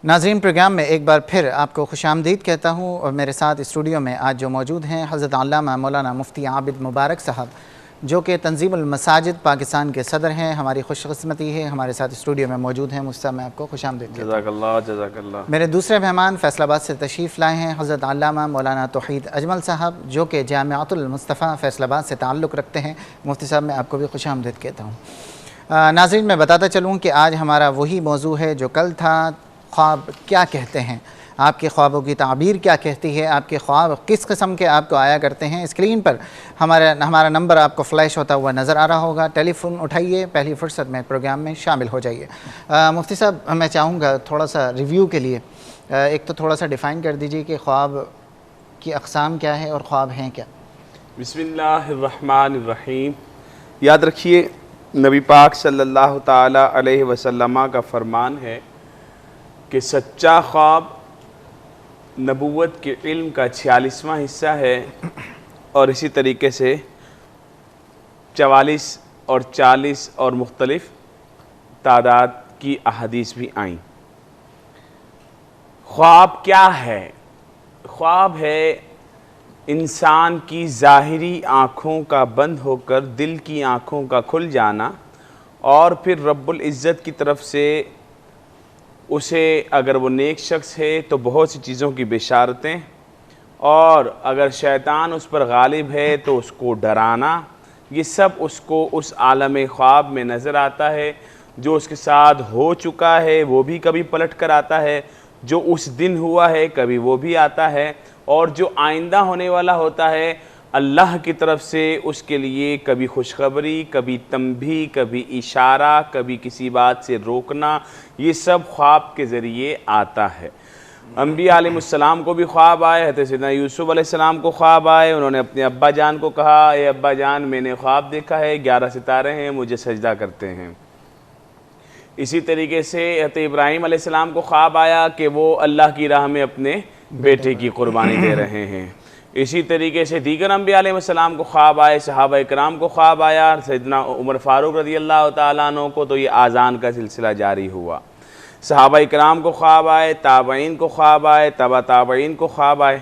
ناظرین، پروگرام میں ایک بار پھر آپ کو خوش آمدید کہتا ہوں، اور میرے ساتھ اسٹوڈیو میں آج جو موجود ہیں حضرت علامہ مولانا مفتی عابد مبارک صاحب، جو کہ تنظیم المساجد پاکستان کے صدر ہیں۔ ہماری خوش قسمتی ہے ہمارے ساتھ اسٹوڈیو میں موجود ہیں۔ مفتی صاحب، میں آپ کو خوش آمدید کہتا ہوں۔ جزاک اللہ جزاک اللہ۔ میرے دوسرے مہمان فیصل آباد سے تشریف لائے ہیں حضرت علامہ مولانا توحید اجمل صاحب، جو کہ جامعۃ المصطفیٰ فیصل آباد سے تعلق رکھتے ہیں۔ مفتی صاحب، میں آپ کو بھی خوش آمدید کہتا ہوں۔ ناظرین، میں بتاتا چلوں کہ آج ہمارا وہی موضوع ہے جو کل تھا، خواب کیا کہتے ہیں، آپ کے خوابوں کی تعبیر کیا کہتی ہے، آپ کے خواب کس قسم کے آپ کو آیا کرتے ہیں۔ اسکرین پر ہمارا نمبر آپ کو فلیش ہوتا ہوا نظر آ رہا ہوگا، ٹیلی فون اٹھائیے، پہلی فرصت میں پروگرام میں شامل ہو جائیے۔ مفتی صاحب، میں چاہوں گا تھوڑا سا ریویو کے لیے ایک تو تھوڑا سا ڈیفائن کر دیجیے کہ خواب کی اقسام کیا ہے اور خواب ہیں کیا۔ بسم اللہ الرحمن الرحیم۔ یاد رکھیے، نبی پاک صلی اللہ تعالیٰ علیہ وسلم کا فرمان ہے کہ سچا خواب نبوت کے علم کا 46واں حصہ ہے، اور اسی طریقے سے 44 اور 40 اور مختلف تعداد کی احادیث بھی آئیں۔ خواب کیا ہے؟ خواب ہے انسان کی ظاہری آنکھوں کا بند ہو کر دل کی آنکھوں کا کھل جانا، اور پھر رب العزت کی طرف سے اسے، اگر وہ نیک شخص ہے تو بہت سی چیزوں کی بشارتیں، اور اگر شیطان اس پر غالب ہے تو اس کو ڈرانا۔ یہ سب اس کو اس عالم خواب میں نظر آتا ہے۔ جو اس کے ساتھ ہو چکا ہے وہ بھی کبھی پلٹ کر آتا ہے، جو اس دن ہوا ہے کبھی وہ بھی آتا ہے، اور جو آئندہ ہونے والا ہوتا ہے اللہ کی طرف سے اس کے لیے کبھی خوشخبری، کبھی تنبیہ، کبھی اشارہ، کبھی کسی بات سے روکنا، یہ سب خواب کے ذریعے آتا ہے۔ انبیاء علیہ السلام کو بھی خواب آئے، حضرت سیدنا یوسف علیہ السلام کو خواب آئے۔ انہوں نے اپنے ابا جان کو کہا، اے ابا جان، میں نے خواب دیکھا ہے، 11 ستارے ہیں، مجھے سجدہ کرتے ہیں۔ اسی طریقے سے حضرت ابراہیم علیہ السلام کو خواب آیا کہ وہ اللہ کی راہ میں اپنے بیٹے کی قربانی دے رہے ہیں۔ اسی طریقے سے دیگر انبیاء علیہ السلام کو خواب آئے، صحابہ اکرام کو خواب آیا، سیدنا عمر فاروق رضی اللہ تعالیٰ عنہ کو تو یہ آذان کا سلسلہ جاری ہوا۔ صحابہ اکرام کو خواب آئے، تابعین کو خواب آئے، تبع تابعین کو خواب آئے۔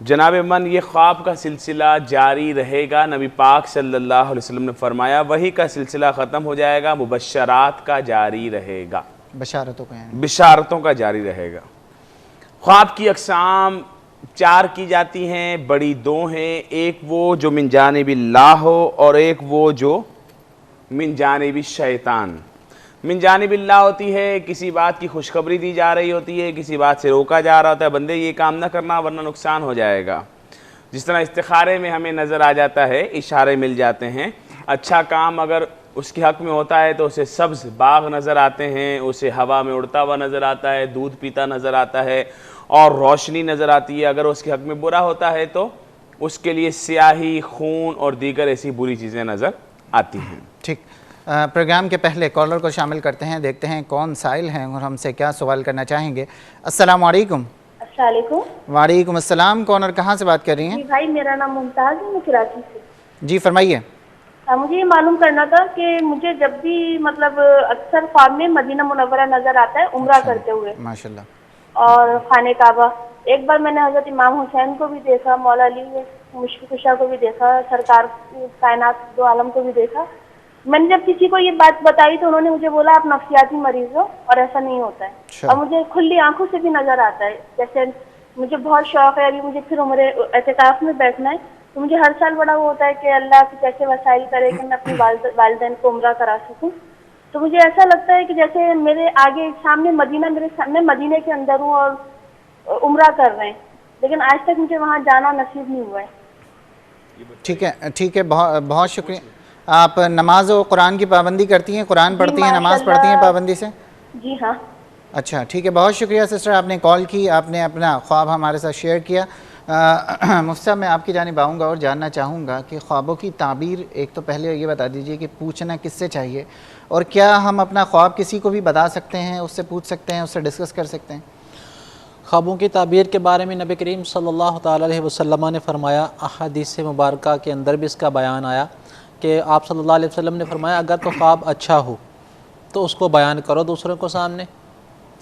جناب من، یہ خواب کا سلسلہ جاری رہے گا۔ نبی پاک صلی اللہ علیہ وسلم نے فرمایا وحی کا سلسلہ ختم ہو جائے گا، مبشرات کا جاری رہے گا، بشارتوں کا جاری رہے گا۔ خواب کی اقسام 4 کی جاتی ہیں، بڑی 2 ہیں، ایک وہ جو من جانب اللہ ہو، اور ایک وہ جو من جانب الشیطان۔ من جانب اللہ ہوتی ہے، کسی بات کی خوشخبری دی جا رہی ہوتی ہے، کسی بات سے روکا جا رہا ہوتا ہے، بندے یہ کام نہ کرنا ورنہ نقصان ہو جائے گا۔ جس طرح استخارے میں ہمیں نظر آ جاتا ہے، اشارے مل جاتے ہیں۔ اچھا کام اگر اس کے حق میں ہوتا ہے تو اسے سبز باغ نظر آتے ہیں، اسے ہوا میں اڑتا ہوا نظر آتا ہے، دودھ پیتا نظر آتا ہے، اور روشنی نظر آتی ہے۔ اگر اس کے حق میں برا ہوتا ہے تو اس کے لیے سیاہی، خون اور دیگر ایسی بری چیزیں نظر آتی ہیں۔ ٹھیک، پروگرام کے پہلے کالر کو شامل کرتے ہیں، دیکھتے ہیں کون سائل ہیں اور ہم سے کیا سوال کرنا چاہیں گے۔ السلام علیکم۔ السلام علیکم۔ وعلیکم السلام۔ کون اور کہاں سے بات کر رہی ہیں؟ جی بھائی، میرا نام ممتاز ہے، میں کراچی سے۔ جی فرمائیے۔ مجھے یہ معلوم کرنا تھا کہ مجھے جب بھی مطلب اکثر خواب میں مدینہ منورہ نظر آتا ہے عمرہ کرتے ہوئے، ماشاءاللہ، اور خانہ کعبہ۔ ایک بار میں نے حضرت امام حسین کو بھی دیکھا، مولا علی مشفق کشا کو بھی دیکھا، سرکار کائنات دو عالم کو بھی دیکھا۔ میں نے جب کسی کو یہ بات بتائی تو انہوں نے مجھے بولا آپ نفسیاتی مریض ہو، اور ایسا نہیں ہوتا ہے۔ اور مجھے کھلی آنکھوں سے بھی نظر آتا ہے۔ جیسے مجھے بہت شوق ہے، ابھی مجھے پھر عمرے اعتکاف میں بیٹھنا ہے، تو مجھے ہر سال بڑا وہ ہوتا ہے کہ اللہ کی کیسے وسائل کرے کہ میں اپنی والدین کو عمرہ کرا سکوں۔ تو مجھے ایسا لگتا ہے کہ جیسے میرے آگے سامنے مدینہ، میرے سامنے مدینے کے اندر ہوں اور عمرہ کر رہے ہیں، لیکن آج تک مجھے وہاں جانا نصیب نہیں ہوا ہے۔ ٹھیک ہے، بہت شکریہ۔ آپ نماز و قرآن کی پابندی کرتی ہیں، قرآن پڑھتی ہیں، نماز پڑھتی ہیں پابندی سے؟ جی ہاں۔ اچھا ٹھیک ہے، بہت شکریہ سسٹر، آپ نے کال کی، آپ نے اپنا خواب ہمارے ساتھ شیئر کیا۔ مفتی صاحب، میں آپ کی جانب آؤں گا اور جاننا چاہوں گا کہ خوابوں کی تعبیر ایک تو پہلے یہ بتا دیجئے کہ پوچھنا کس سے چاہیے، اور کیا ہم اپنا خواب کسی کو بھی بتا سکتے ہیں، اس سے پوچھ سکتے ہیں، اس سے ڈسکس کر سکتے ہیں؟ خوابوں کی تعبیر کے بارے میں نبی کریم صلی اللہ تعالیٰ علیہ وسلم نے فرمایا، احادیث مبارکہ کے اندر بھی اس کا بیان آیا کہ آپ صلی اللہ علیہ وسلم نے فرمایا اگر تو خواب اچھا ہو تو اس کو بیان کرو دوسروں کو سامنے،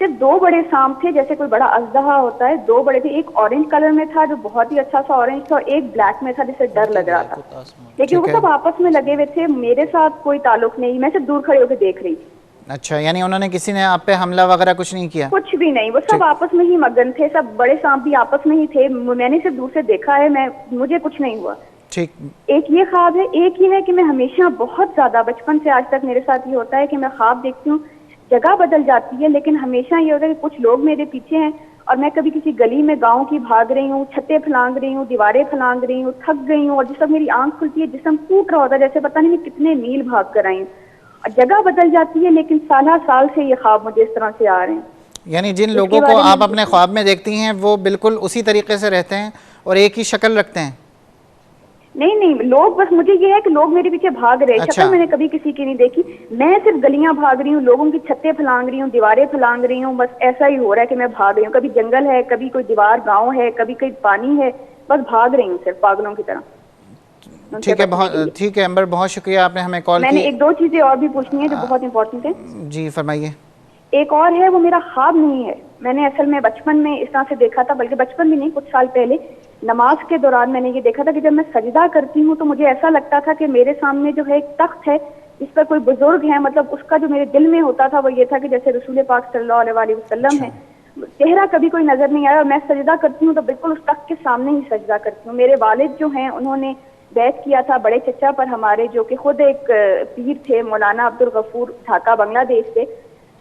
صرف 2 بڑے سانپ تھے، جیسے کوئی بڑا اژدہا ہوتا ہے، 2 بڑے تھے، ایک اورنج کلر میں تھا جو بہت ہی اچھا سا اورنج تھا، اور ایک بلیک میں تھا جسے ڈر لگ رہا تھا، لیکن وہ سب آپس میں لگے ہوئے تھے، میرے ساتھ کوئی تعلق نہیں، میں صرف دور کھڑے ہو کے دیکھ رہی تھی. اچھا، یعنی انہوں نے کسی نے آپ پہ حملہ وغیرہ کچھ نہیں کیا؟ کچھ بھی نہیں، وہ سب آپس میں ہی مگن تھے، سب بڑے سانپ بھی آپس میں ہی تھے، میں نے صرف دور سے دیکھا ہے، مجھے کچھ نہیں ہوا. ٹھیک. ایک یہ خواب ہے، ایک یہ ہے کہ میں ہمیشہ بہت زیادہ بچپن سے آج تک میرے ساتھ یہ ہوتا ہے کہ میں خواب دیکھتی ہوں، جگہ بدل جاتی ہے، لیکن ہمیشہ یہ ہوتا ہے کہ کچھ لوگ میرے پیچھے ہیں اور میں کبھی کسی گلی میں گاؤں کی بھاگ رہی ہوں، چھتیں پھلانگ رہی ہوں، دیواریں پھلانگ رہی ہوں، تھک گئی ہوں، اور جس وقت میری آنکھ کھلتی ہے جسم ٹوٹ رہا ہوتا ہے، جیسے پتہ نہیں میں کتنے میل بھاگ کر آئی ہوں، اور جگہ بدل جاتی ہے، لیکن سالہ سال سے یہ خواب مجھے اس طرح سے آ رہے ہیں. یعنی جن لوگوں کو آپ اپنے خواب میں دیکھتی ہیں وہ بالکل اسی طریقے سے رہتے ہیں اور ایک ہی شکل رکھتے ہیں؟ نہیں، لوگ بس مجھے یہ ہے کہ لوگ میرے پیچھے بھاگ رہے ہیں، شکل میں نے کبھی کسی کی نہیں دیکھی، میں صرف گلیاں بھاگ رہی ہوں، لوگوں کی چھتیں پھلانگ رہی ہوں، دیواریں پھلانگ رہی ہوں، بس ایسا ہی ہو رہا ہے کہ میں بھاگ رہی ہوں، کبھی جنگل ہے، کبھی کوئی دیوار گاؤں ہے، کبھی کوئی پانی ہے، بس بھاگ رہی ہوں صرف پاگلوں کی طرح. ٹھیک ہے امبر، بہت شکریہ آپ نے ہمیں کال کی. میں نے 1-2 چیزیں اور بھی پوچھنی ہیں جو بہت امپورٹنٹ ہیں. جی فرمائیے. ایک اور ہے، وہ میرا خواب نہیں ہے، میں نے اصل میں بچپن میں اس طرح سے دیکھا تھا، بلکہ بچپن بھی نہیں، کچھ سال پہلے نماز کے دوران میں نے یہ دیکھا تھا کہ جب میں سجدہ کرتی ہوں تو مجھے ایسا لگتا تھا کہ میرے سامنے جو ہے ایک تخت ہے، اس پر کوئی بزرگ ہے، مطلب اس کا جو میرے دل میں ہوتا تھا وہ یہ تھا کہ جیسے رسول پاک صلی اللہ علیہ وسلم ہے. چہرہ کبھی کوئی نظر نہیں آیا، اور میں سجدہ کرتی ہوں تو بالکل اس تخت کے سامنے ہی سجدہ کرتی ہوں. میرے والد جو ہیں انہوں نے بیعت کیا تھا بڑے چچا پر ہمارے، جو کہ خود ایک پیر تھے، مولانا عبدالغفور، ڈھاکہ بنگلہ دیش سے.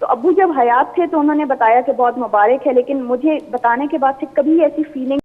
تو ابو جب حیات تھے تو انہوں نے بتایا کہ بہت مبارک ہے، لیکن مجھے بتانے کے بعد سے کبھی ایسی فیلنگ